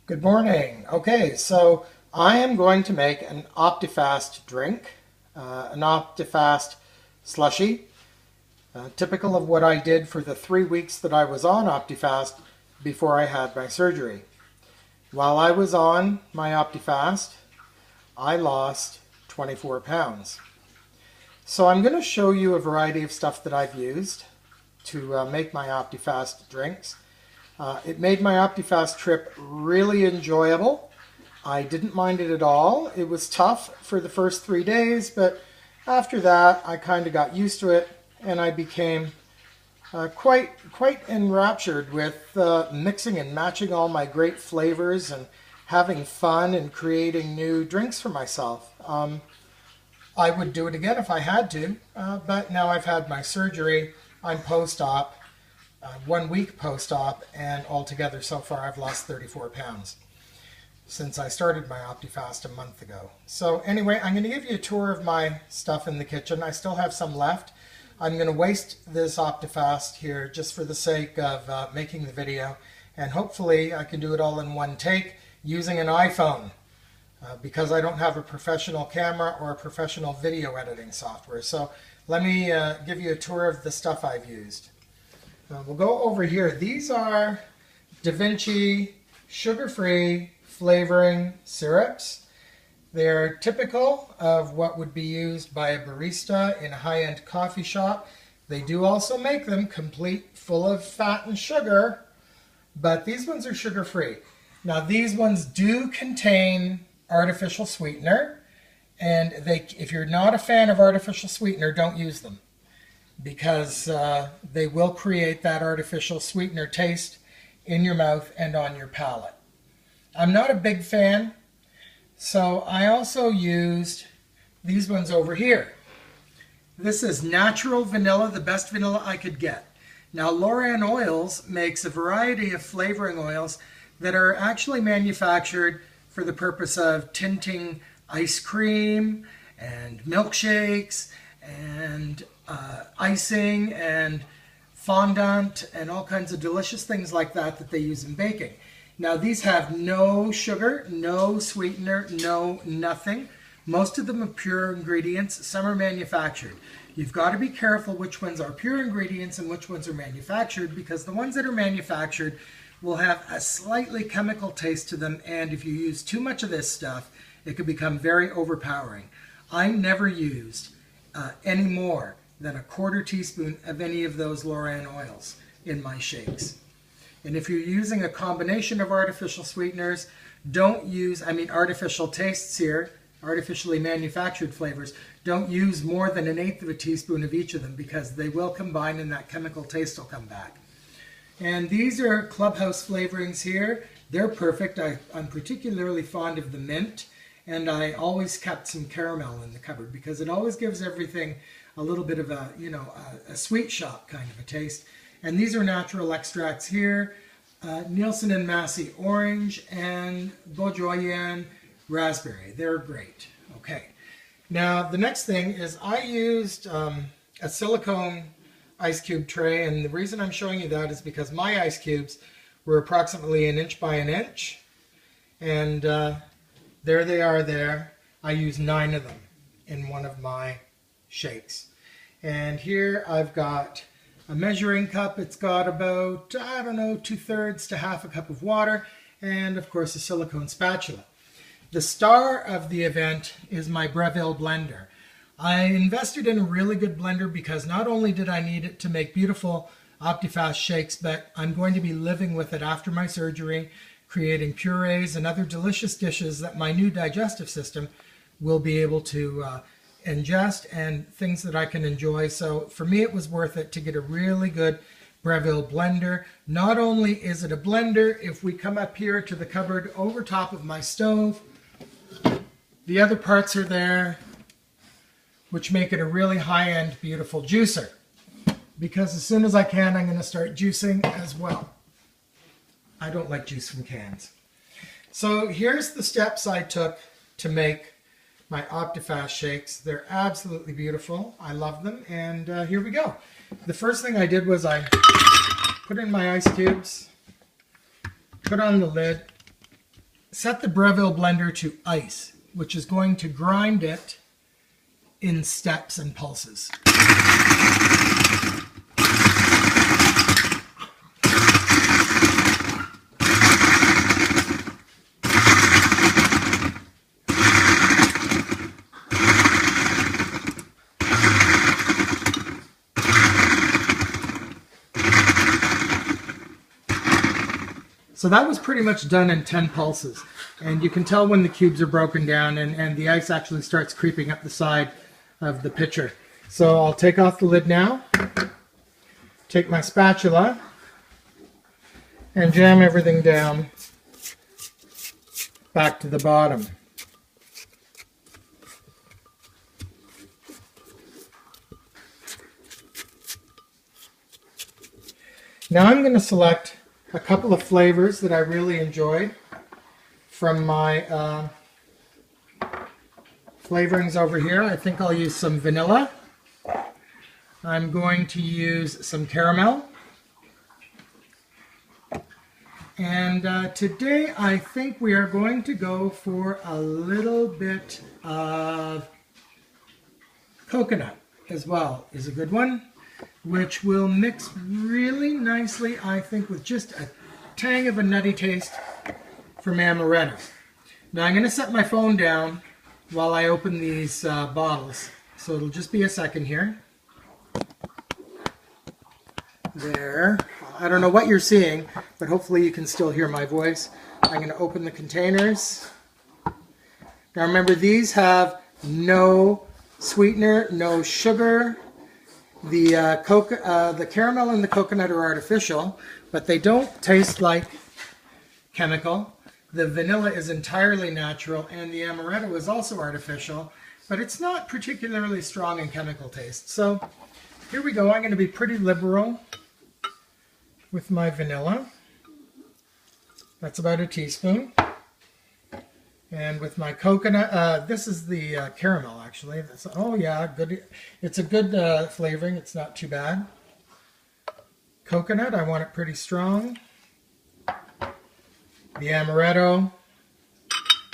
Good morning. Okay, so I am going to make an Optifast drink, an Optifast slushy, typical of what I did for the 3 weeks that I was on Optifast before I had my surgery. While I was on my Optifast, I lost 24 pounds. So I'm going to show you a variety of stuff that I've used to make my Optifast drinks. It made my Optifast trip really enjoyable. I didn't mind it at all. It was tough for the first 3 days, but after that I kind of got used to it, and I became quite enraptured with mixing and matching all my great flavors and having fun and creating new drinks for myself. I would do it again if I had to, but now I've had my surgery. I'm post-op. 1 week post-op, and altogether so far I've lost 34 pounds since I started my Optifast a month ago. So anyway, I'm going to give you a tour of my stuff in the kitchen. I still have some left. I'm going to waste this Optifast here just for the sake of making the video, and hopefully I can do it all in one take using an iPhone because I don't have a professional camera or a professional video editing software. So let me give you a tour of the stuff I've used. We'll go over here. These are Da Vinci sugar-free flavoring syrups. They're typical of what would be used by a barista in a high-end coffee shop. They do also make them complete full of fat and sugar, but these ones are sugar-free. Now these ones do contain artificial sweetener, and if you're not a fan of artificial sweetener, don't use them, because they will create that artificial sweetener taste in your mouth and on your palate. I'm not a big fan, so I also used these ones over here. This is natural vanilla, the best vanilla I could get. Now Loran Oils makes a variety of flavoring oils that are actually manufactured for the purpose of tinting ice cream and milkshakes and icing and fondant and all kinds of delicious things like that that they use in baking. Now these have no sugar, no sweetener, no nothing. Most of them are pure ingredients. Some are manufactured. You've got to be careful which ones are pure ingredients and which ones are manufactured, because the ones that are manufactured will have a slightly chemical taste to them, and if you use too much of this stuff, it can become very overpowering. I never used any more than a 1/4 teaspoon of any of those Loran oils in my shakes. And if you're using a combination of artificial sweeteners, don't use, artificial tastes here, artificially manufactured flavors, don't use more than 1/8 of a teaspoon of each of them, because they will combine and that chemical taste will come back. And these are Clubhouse flavorings here. They're perfect. I'm particularly fond of the mint, and I always kept some caramel in the cupboard because it always gives everything a little bit of a, a sweet shop kind of a taste. And these are natural extracts here, Nielsen and Massey orange and Bourjoyen raspberry. They're great. Okay. Now the next thing is I used a silicone ice cube tray, and the reason I'm showing you that is because my ice cubes were approximately 1 inch by 1 inch, and there they are there. I used 9 of them in one of my shakes. And here I've got a measuring cup. It's got about, 2/3 to 1/2 cup of water, and of course a silicone spatula. The star of the event is my Breville blender. I invested in a really good blender because not only did I need it to make beautiful Optifast shakes, but I'm going to be living with it after my surgery, creating purees and other delicious dishes that my new digestive system will be able to ingest, and things that I can enjoy. So for me it was worth it to get a really good Breville blender. Not only is it a blender, if we come up here to the cupboard over top of my stove, the other parts are there, which make it a really high-end, beautiful juicer. Because as soon as I can, I'm going to start juicing as well. I don't like juice from cans. So here's the steps I took to make my Optifast shakes. They're absolutely beautiful. I love them, and here we go. The first thing I did was I put in my ice cubes, put on the lid, set the Breville blender to ice, which is going to grind it in steps and pulses. So that was pretty much done in 10 pulses. And you can tell when the cubes are broken down and the ice actually starts creeping up the side of the pitcher. So I'll take off the lid now, take my spatula, and jam everything down back to the bottom. Now I'm going to select a couple of flavors that I really enjoyed from my flavorings over here. I think I'll use some vanilla. I'm going to use some caramel. And today I think we are going to go for a little bit of coconut as well, is a good one, which will mix really nicely, I think, with just a tang of a nutty taste from amaretto. Now I'm going to set my phone down while I open these bottles, so it'll just be a second here. There. I don't know what you're seeing, but hopefully you can still hear my voice. I'm going to open the containers. Now remember, these have no sweetener, no sugar. The caramel and the coconut are artificial, but they don't taste like chemical. The vanilla is entirely natural, and the amaretto is also artificial, but it's not particularly strong in chemical taste. So here we go. I'm going to be pretty liberal with my vanilla. That's about a teaspoon. And with my coconut, this is the caramel actually. Oh yeah, good. It's a good flavoring. It's not too bad. Coconut, I want it pretty strong. The amaretto,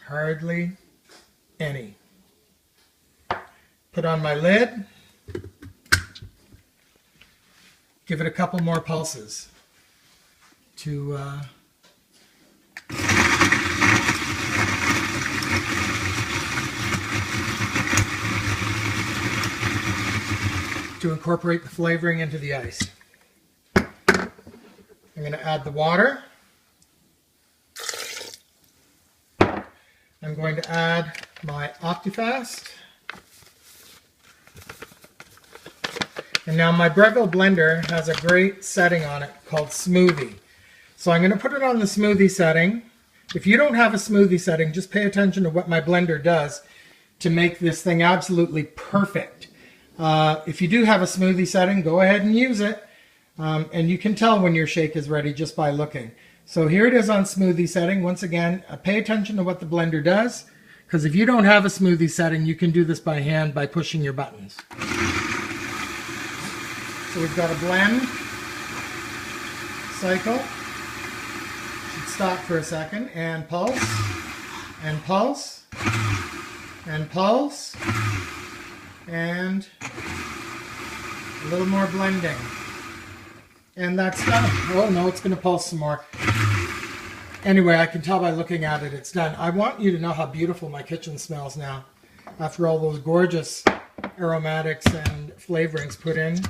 hardly any. Put on my lid. Give it a couple more pulses to incorporate the flavoring into the ice. I'm going to add the water. I'm going to add my Optifast. And now my Breville blender has a great setting on it called Smoothie. So I'm going to put it on the smoothie setting. If you don't have a smoothie setting, just pay attention to what my blender does to make this thing absolutely perfect. If you do have a smoothie setting, go ahead and use it. And you can tell when your shake is ready just by looking. So here it is on smoothie setting. Once again, pay attention to what the blender does, because if you don't have a smoothie setting, you can do this by hand by pushing your buttons. So we've got a blend cycle. Should stop for a second and pulse, and pulse, and pulse, and a little more blending. And that's done. Oh no, it's going to pulse some more. Anyway, I can tell by looking at it, it's done. I want you to know how beautiful my kitchen smells now, after all those gorgeous aromatics and flavorings put in.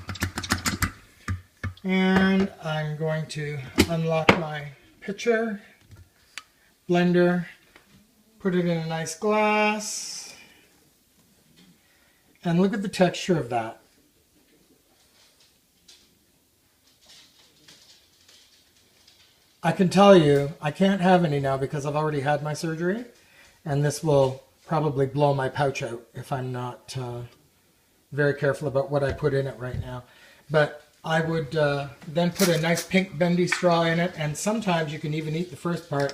And I'm going to unlock my pitcher, blender, put it in a nice glass, and look at the texture of that. I can tell you, I can't have any now because I've already had my surgery, and this will probably blow my pouch out if I'm not very careful about what I put in it right now. But I would then put a nice pink bendy straw in it, and sometimes you can even eat the first part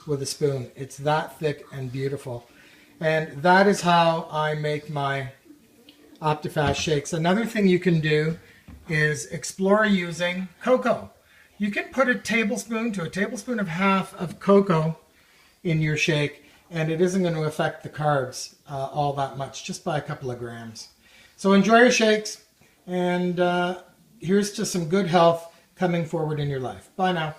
with a spoon. It's that thick and beautiful. And that is how I make my Optifast shakes. Another thing you can do is explore using cocoa. You can put a tablespoon to a tablespoon and a half of cocoa in your shake, and it isn't going to affect the carbs all that much, just by a couple of grams. So enjoy your shakes, and here's to some good health coming forward in your life. Bye now.